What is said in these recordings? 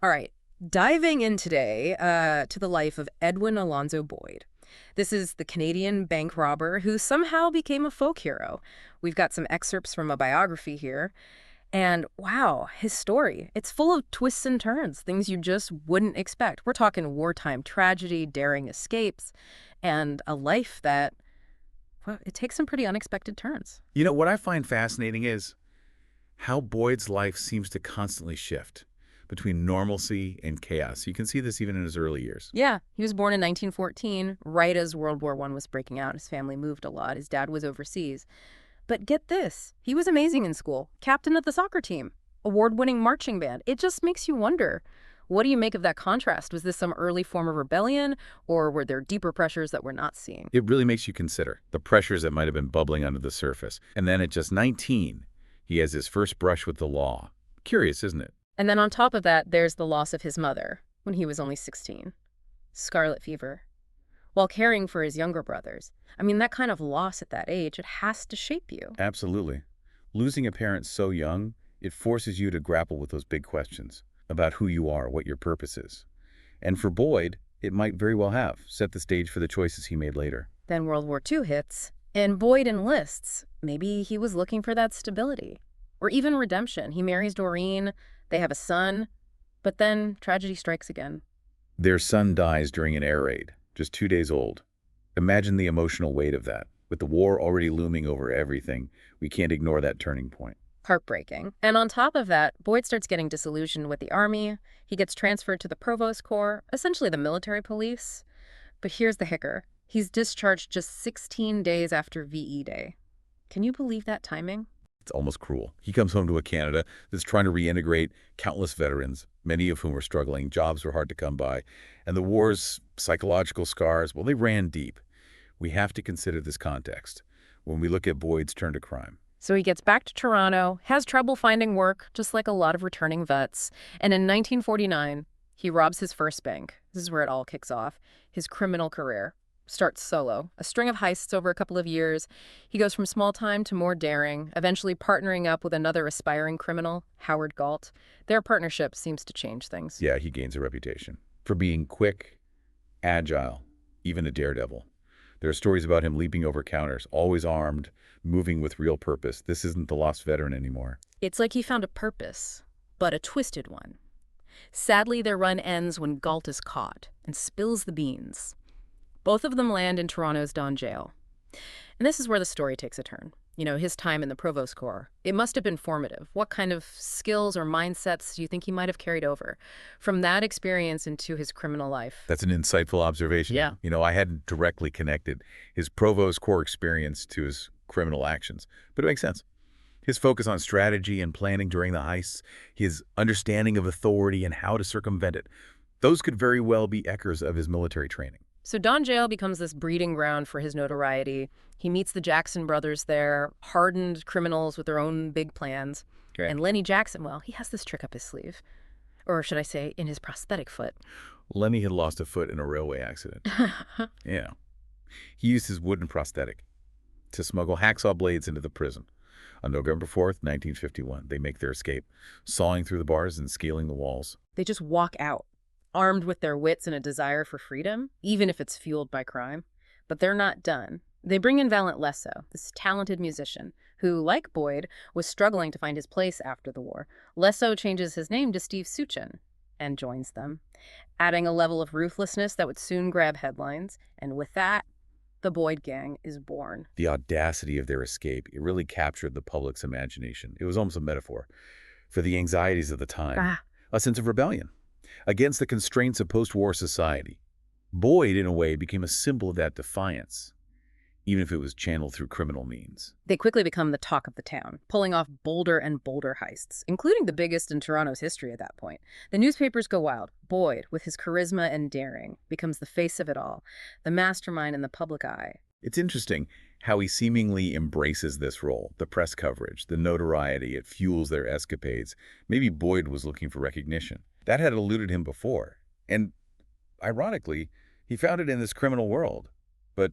All right, diving in today to the life of Edwin Alonzo Boyd. This is the Canadian bank robber who somehow became a folk hero. We've got some excerpts from a biography here. And wow, his story, it's full of twists and turns, things you just wouldn't expect. We're talking wartime tragedy, daring escapes, and a life that, well, it takes some pretty unexpected turns. What I find fascinating is how Boyd's life seems to constantly shift between normalcy and chaos. You can see this even in his early years. Yeah, he was born in 1914, right as World War I was breaking out. His family moved a lot. His dad was overseas. But get this, he was amazing in school, captain of the soccer team, award-winning marching band. It just makes you wonder, what do you make of that contrast? Was this some early form of rebellion, or were there deeper pressures that we're not seeing? It really makes you consider the pressures that might have been bubbling under the surface. And then at just 19, he has his first brush with the law. Curious, isn't it? And then on top of that, there's the loss of his mother when he was only 16. Scarlet fever. While caring for his younger brothers. I mean, that kind of loss at that age, it has to shape you. Absolutely. Losing a parent so young, it forces you to grapple with those big questions about who you are, what your purpose is. And for Boyd, it might very well have set the stage for the choices he made later. Then World War II hits, and Boyd enlists. Maybe he was looking for that stability. Or even redemption. He marries Doreen, they have a son, but then tragedy strikes again. Their son dies during an air raid, just 2 days old. Imagine the emotional weight of that. With the war already looming over everything, we can't ignore that turning point. Heartbreaking. And on top of that, Boyd starts getting disillusioned with the army. He gets transferred to the Provost Corps, essentially the military police. But here's the hicker. He's discharged just 16 days after VE Day. Can you believe that timing? It's almost cruel. He comes home to a Canada that's trying to reintegrate countless veterans, many of whom are struggling. Jobs were hard to come by. And the war's psychological scars, well, they ran deep. We have to consider this context when we look at Boyd's turn to crime. So he gets back to Toronto, has trouble finding work, just like a lot of returning vets. And in 1949, he robs his first bank. This is where it all kicks off. His criminal career starts solo. A string of heists over a couple of years. He goes from small time to more daring, eventually partnering up with another aspiring criminal, Howard Galt. Their partnership seems to change things. Yeah, he gains a reputation for being quick, agile, even a daredevil. There are stories about him leaping over counters, always armed, moving with real purpose. This isn't the lost veteran anymore. It's like he found a purpose, but a twisted one. Sadly, their run ends when Galt is caught and spills the beans. Both of them land in Toronto's Don Jail. And this is where the story takes a turn. You know, his time in the Provost Corps. It must have been formative. What kind of skills or mindsets do you think he might have carried over from that experience into his criminal life? That's an insightful observation. Yeah. I hadn't directly connected his Provost Corps experience to his criminal actions, but it makes sense. His focus on strategy and planning during the heists, his understanding of authority and how to circumvent it, those could very well be echoes of his military training. So Don Jail becomes this breeding ground for his notoriety. He meets the Jackson brothers there, hardened criminals with their own big plans. Okay. And Lenny Jackson, well, he has this trick up his sleeve. Or should I say, in his prosthetic foot. Lenny had lost a foot in a railway accident. Yeah. He used his wooden prosthetic to smuggle hacksaw blades into the prison. On November 4th, 1951, they make their escape, sawing through the bars and scaling the walls. They just walk out, armed with their wits and a desire for freedom, even if it's fueled by crime. But they're not done. They bring in Valent Lesso, this talented musician, who, like Boyd, was struggling to find his place after the war. Lesso changes his name to Steve Suchin and joins them, adding a level of ruthlessness that would soon grab headlines. And with that, the Boyd Gang is born. The audacity of their escape, it really captured the public's imagination. It was almost a metaphor for the anxieties of the time, a sense of rebellion against the constraints of post-war society. Boyd, in a way, became a symbol of that defiance, even if it was channeled through criminal means. They quickly become the talk of the town, pulling off bolder and bolder heists, including the biggest in Toronto's history at that point. The newspapers go wild. Boyd, with his charisma and daring, becomes the face of it all, the mastermind in the public eye. It's interesting how he seemingly embraces this role, the press coverage, the notoriety, it fuels their escapades. Maybe Boyd was looking for recognition. That had eluded him before. And ironically, he found it in this criminal world. But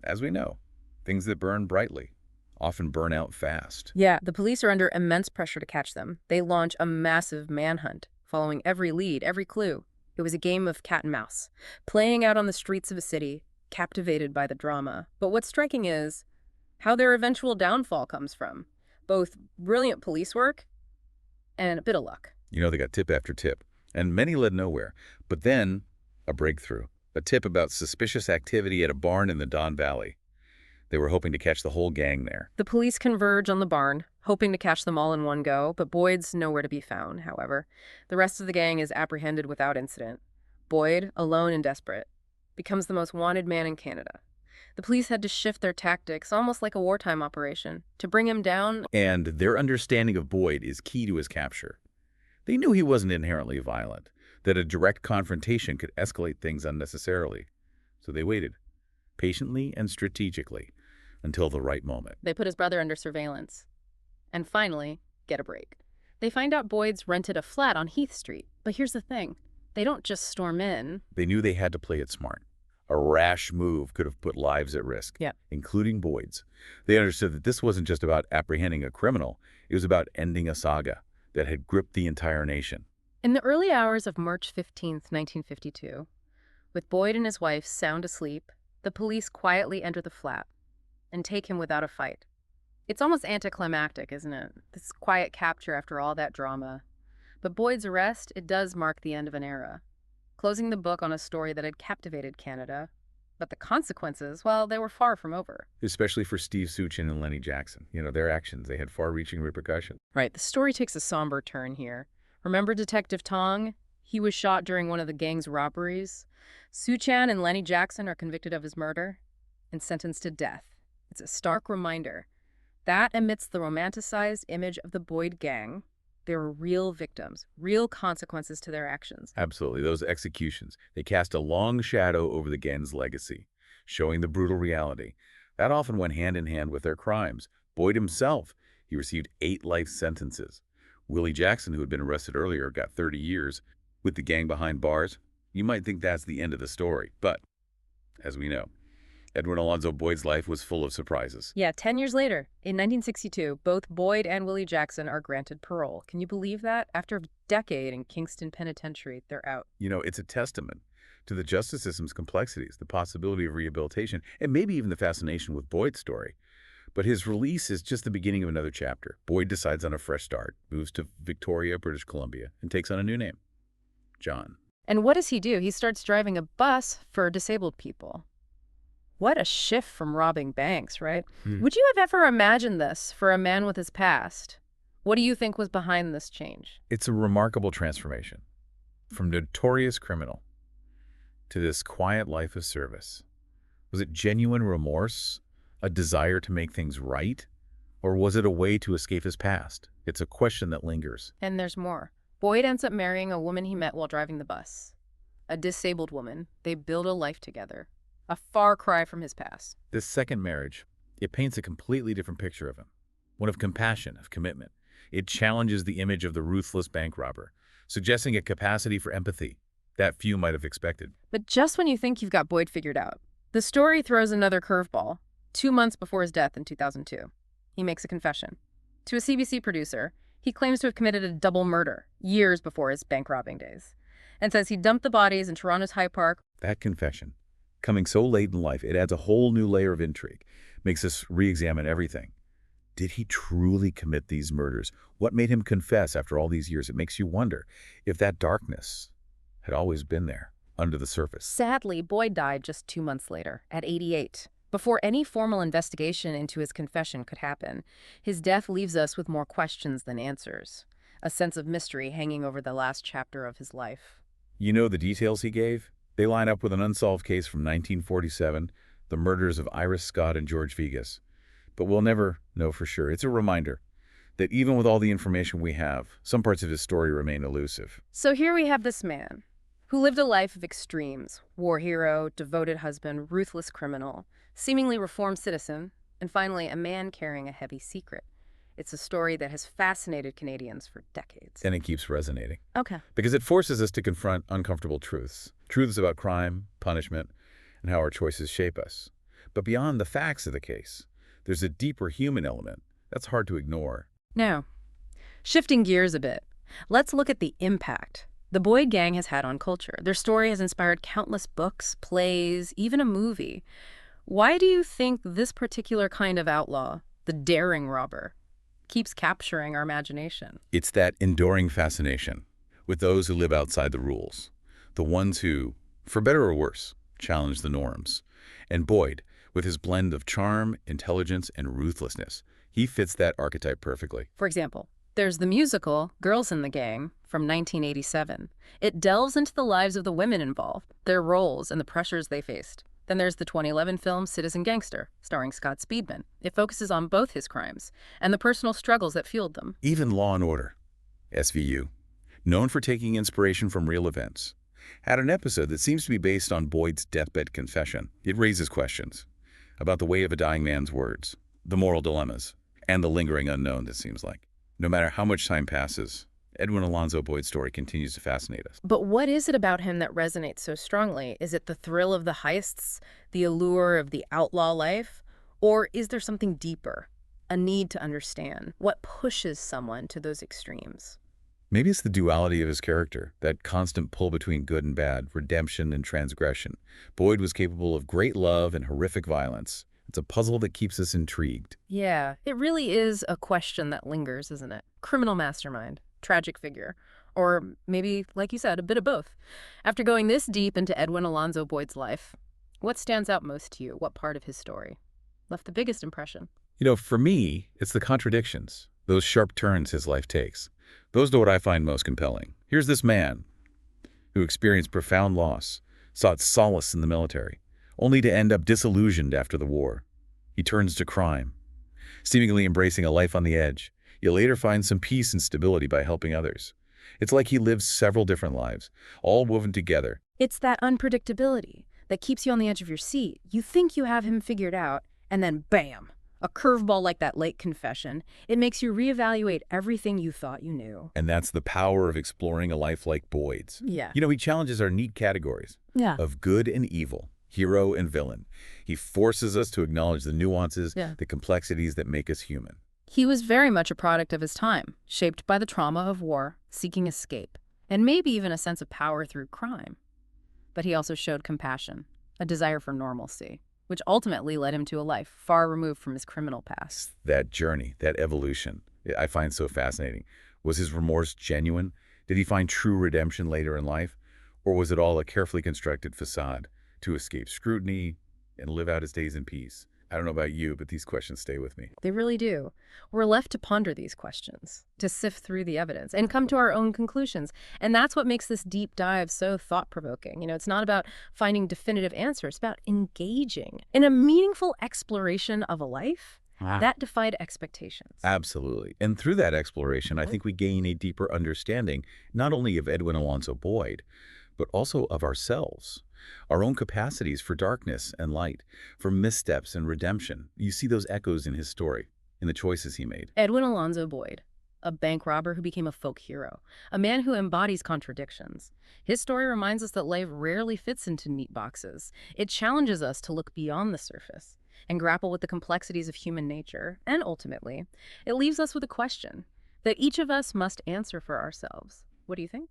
as we know, things that burn brightly often burn out fast. Yeah, the police are under immense pressure to catch them. They launch a massive manhunt, following every lead, every clue. It was a game of cat and mouse, playing out on the streets of a city, captivated by the drama. But what's striking is how their eventual downfall comes from both brilliant police work and a bit of luck. They got tip after tip, and many led nowhere. But then, a breakthrough. A tip about suspicious activity at a barn in the Don Valley. They were hoping to catch the whole gang there. The police converge on the barn, hoping to catch them all in one go, but Boyd's nowhere to be found, however. The rest of the gang is apprehended without incident. Boyd, alone and desperate, becomes the most wanted man in Canada. The police had to shift their tactics, almost like a wartime operation, to bring him down. And their understanding of Boyd is key to his capture. They knew he wasn't inherently violent, that a direct confrontation could escalate things unnecessarily. So they waited, patiently and strategically, until the right moment. They put his brother under surveillance. And finally, get a break. They find out Boyd's rented a flat on Heath Street. But here's the thing. They don't just storm in. They knew they had to play it smart. A rash move could have put lives at risk, including Boyd's. They understood that this wasn't just about apprehending a criminal. It was about ending a saga that had gripped the entire nation. In the early hours of March 15th, 1952, with Boyd and his wife sound asleep, the police quietly enter the flat and take him without a fight. It's almost anticlimactic, isn't it? This quiet capture after all that drama. But Boyd's arrest, it does mark the end of an era, closing the book on a story that had captivated Canada. But the consequences, well, they were far from over. Especially for Steve Suchin and Lenny Jackson. Their actions, they had far-reaching repercussions. Right, the story takes a somber turn here. Remember Detective Tong? He was shot during one of the gang's robberies. Suchan and Lenny Jackson are convicted of his murder and sentenced to death. It's a stark reminder that amidst the romanticized image of the Boyd gang, there were real victims, real consequences to their actions. Absolutely. Those executions, they cast a long shadow over the gang's legacy, showing the brutal reality. That often went hand in hand with their crimes. Boyd himself, he received 8 life sentences. Willie Jackson, who had been arrested earlier, got 30 years. With the gang behind bars, you might think that's the end of the story. But, as we know, Edwin Alonzo Boyd's life was full of surprises. Yeah, 10 years later, in 1962, both Boyd and Willie Jackson are granted parole. Can you believe that? After a decade in Kingston Penitentiary, they're out. It's a testament to the justice system's complexities, the possibility of rehabilitation, and maybe even the fascination with Boyd's story. But his release is just the beginning of another chapter. Boyd decides on a fresh start, moves to Victoria, British Columbia, and takes on a new name, John. And what does he do? He starts driving a bus for disabled people. What a shift from robbing banks, right? Would you have ever imagined this for a man with his past? What do you think was behind this change? It's a remarkable transformation. From notorious criminal to this quiet life of service. Was it genuine remorse? A desire to make things right? Or was it a way to escape his past? It's a question that lingers. And there's more. Boyd ends up marrying a woman he met while driving the bus. A disabled woman. They build a life together. A far cry from his past. This second marriage, it paints a completely different picture of him. One of compassion, of commitment. It challenges the image of the ruthless bank robber, suggesting a capacity for empathy that few might have expected. But just when you think you've got Boyd figured out, the story throws another curveball. 2 months before his death in 2002, he makes a confession. To a CBC producer, he claims to have committed a double murder years before his bank robbing days, and says he dumped the bodies in Toronto's High Park. That confession, coming so late in life, it adds a whole new layer of intrigue, makes us re-examine everything. Did he truly commit these murders? What made him confess after all these years? It makes you wonder if that darkness had always been there, under the surface. Sadly, Boyd died just 2 months later, at 88. Before any formal investigation into his confession could happen, his death leaves us with more questions than answers, a sense of mystery hanging over the last chapter of his life. The details he gave? They line up with an unsolved case from 1947, the murders of Iris Scott and George Vigas. But we'll never know for sure. It's a reminder that even with all the information we have, some parts of his story remain elusive. So here we have this man who lived a life of extremes: war hero, devoted husband, ruthless criminal, seemingly reformed citizen, and finally a man carrying a heavy secret. It's a story that has fascinated Canadians for decades. And it keeps resonating. Okay. Because it forces us to confront uncomfortable truths. Truths about crime, punishment, and how our choices shape us. But beyond the facts of the case, there's a deeper human element that's hard to ignore. Now, shifting gears a bit, Let's look at the impact the Boyd gang has had on culture. Their story has inspired countless books, plays, even a movie. Why do you think this particular kind of outlaw, the daring robber, keeps capturing our imagination? It's that enduring fascination with those who live outside the rules, the ones who, for better or worse, challenge the norms. And Boyd, with his blend of charm, intelligence, and ruthlessness, he fits that archetype perfectly. For example, there's the musical Girls in the Gang from 1987. It delves into the lives of the women involved, their roles, and the pressures they faced. Then there's the 2011 film Citizen Gangster, starring Scott Speedman. It focuses on both his crimes and the personal struggles that fueled them. Even Law and Order, SVU, known for taking inspiration from real events, had an episode that seems to be based on Boyd's deathbed confession. It raises questions about the weight of a dying man's words, the moral dilemmas, and the lingering unknown, it seems like. No matter how much time passes, Edwin Alonzo Boyd's story continues to fascinate us. But what is it about him that resonates so strongly? Is it the thrill of the heists, the allure of the outlaw life? Or is there something deeper, a need to understand? What pushes someone to those extremes? Maybe it's the duality of his character, that constant pull between good and bad, redemption and transgression. Boyd was capable of great love and horrific violence. It's a puzzle that keeps us intrigued. Yeah, it really is a question that lingers, isn't it? Criminal mastermind, tragic figure, or maybe, like you said, a bit of both. After going this deep into Edwin Alonzo Boyd's life, what stands out most to you? What part of his story left the biggest impression? For me, it's the contradictions, those sharp turns his life takes. Those are what I find most compelling. Here's this man who experienced profound loss, sought solace in the military, only to end up disillusioned after the war. He turns to crime, seemingly embracing a life on the edge. He later finds some peace and stability by helping others. It's like he lives several different lives, all woven together. It's that unpredictability that keeps you on the edge of your seat. You think you have him figured out, and then bam! A curveball like that late confession. It makes you reevaluate everything you thought you knew. And that's the power of exploring a life like Boyd's. Yeah. He challenges our neat categories of good and evil, hero and villain. He forces us to acknowledge the nuances, the complexities that make us human. He was very much a product of his time, shaped by the trauma of war, seeking escape, and maybe even a sense of power through crime. But he also showed compassion, a desire for normalcy, which ultimately led him to a life far removed from his criminal past. That journey, that evolution, I find so fascinating. Was his remorse genuine? Did he find true redemption later in life? Or was it all a carefully constructed facade to escape scrutiny and live out his days in peace? I don't know about you, but these questions stay with me. They really do. We're left to ponder these questions, to sift through the evidence, and come to our own conclusions. And that's what makes this deep dive so thought-provoking. It's not about finding definitive answers, it's about engaging in a meaningful exploration of a life that defied expectations. Absolutely. And through that exploration, I think we gain a deeper understanding, not only of Edwin Alonzo Boyd, but also of ourselves, our own capacities for darkness and light, for missteps and redemption. You see those echoes in his story, in the choices he made. Edwin Alonzo Boyd, a bank robber who became a folk hero, a man who embodies contradictions. His story reminds us that life rarely fits into neat boxes. It challenges us to look beyond the surface and grapple with the complexities of human nature. And ultimately, it leaves us with a question that each of us must answer for ourselves. What do you think?